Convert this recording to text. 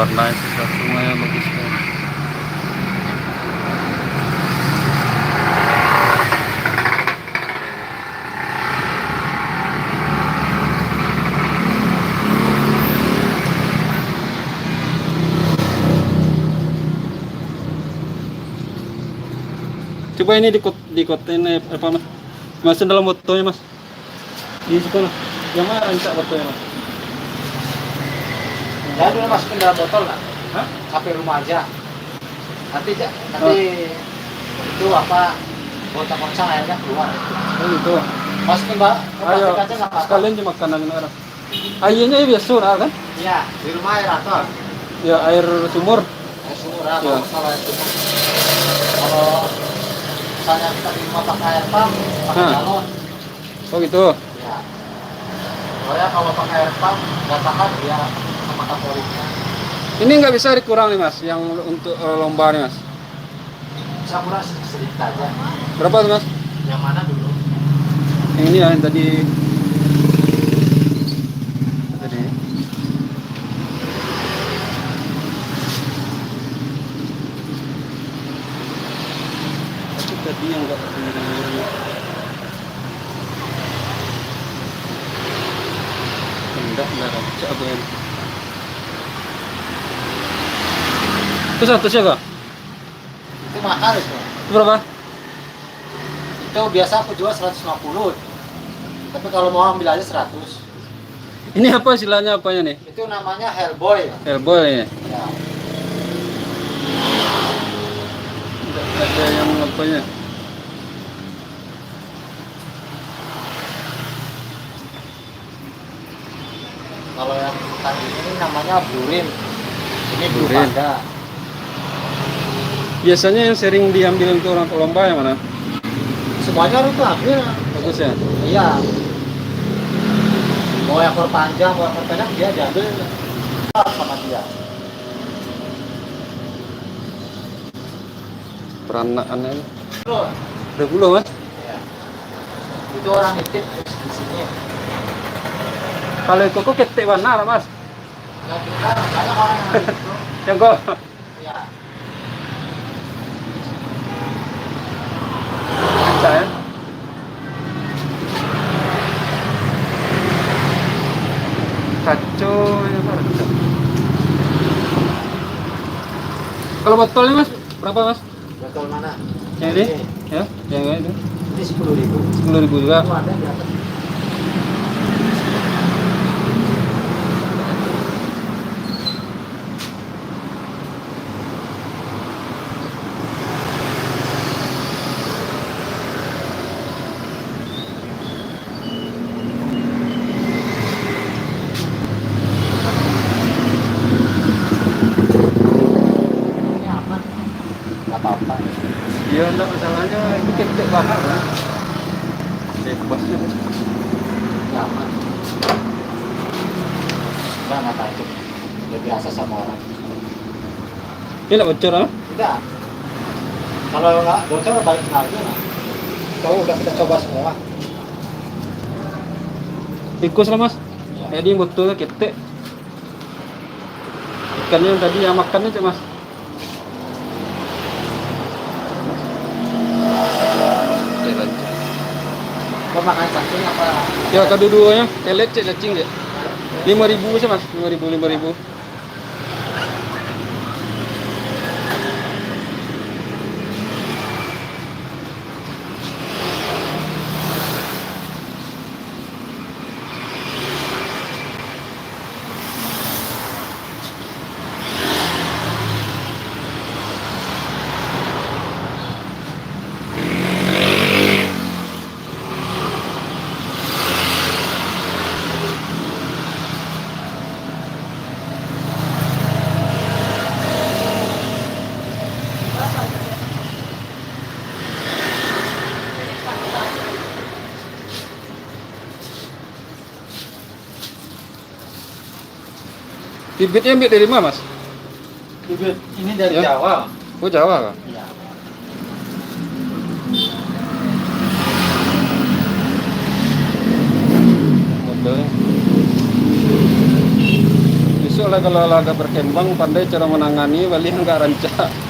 warnanya susah semuanya bagus kan. Coba ini dikotin apa mas? Masukin dalam fotonya mas. Di situ lah. Yang mana rancak fotonya mas? Ya dulu masukin dalam botol lah. Hah? Sampai rumah aja. Nanti itu apa? Boncang-boncang airnya keluar. Oh gitu. Masukin mbak. Ayo, Plastik aja nggak apa-apa. sekalian di makanan ini orang. Airnya biasa nah, kan? Iya, di rumah aerator. Ya air sumur. Air sumur lah. Ya. Kalau air sumur. Kalau misalnya kita di rumah pakai air pump, pakai Hah. galon. Oh gitu. Ya. Soalnya kalau pakai air pump, nggak tahan dia sama kapolrinya. Ini nggak bisa dikurang nih mas, yang untuk lomba nih mas. Bisa kurang sedikit aja. Berapa tuh mas? Yang mana dulu? Yang ini ya, yang tadi. Tadi. Tapi tadi yang nggak enggak rancak apa ya? Itu 100 ya kak? Itu mahal itu. Itu berapa? Itu biasa aku jual 150. Tapi kalau mau ambil aja 100. Ini apa istilahnya apanya nih? Itu namanya Hellboy. Hellboy ya? Ya. Enggak ada yang apanya? Kalau yang tadi ini namanya Blurin. Ini Blue Blurin. Panda. Biasanya yang sering diambil untuk orang lomba yang mana? Semuanya harus ambil. Bagus ya? Iya. Mau ekor panjang, mau ekor pendek dia diambil sama dia. Peranakan ini. Terus, Udah puluh mas? ya. Itu orang nitip di sini. Kalau koko ketek warna lah mas? Ya kita banyak orang yang gitu. Yang kok? Ya. Bisa ya? Kacau ini apa? Kacau. Kalau botolnya mas, berapa mas? Betul mana? Yang ini? Ya, yang itu. Ini 10.000. 10.000 juga. Itu ada di atas. Ini aman. Nggak apa-apa. Iya, enggak masalahnya itu ketek bakar kan? Bebasnya. Ini aman. Nggak takut. Udah biasa sama orang. Ini enggak bocor ah? Tidak. Kalau nggak bocor balik lagi lah. Kalau udah kita coba semua. Tikus lah mas. Ya. Jadi yang betul ketek. Ikannya yang tadi yang makannya cek mas. Kau makan cacing apa? Ya kado duanya, telet cek cacing deh. 5.000 sih mas, 5.000. Bibitnya ambil dari mana mas? Bibit ini dari Ya. Jawa. Oh Jawa kan? Iya. Modelnya. Besok kalau olahraga berkembang, pandai cara menangani, wali yang nggak rancak.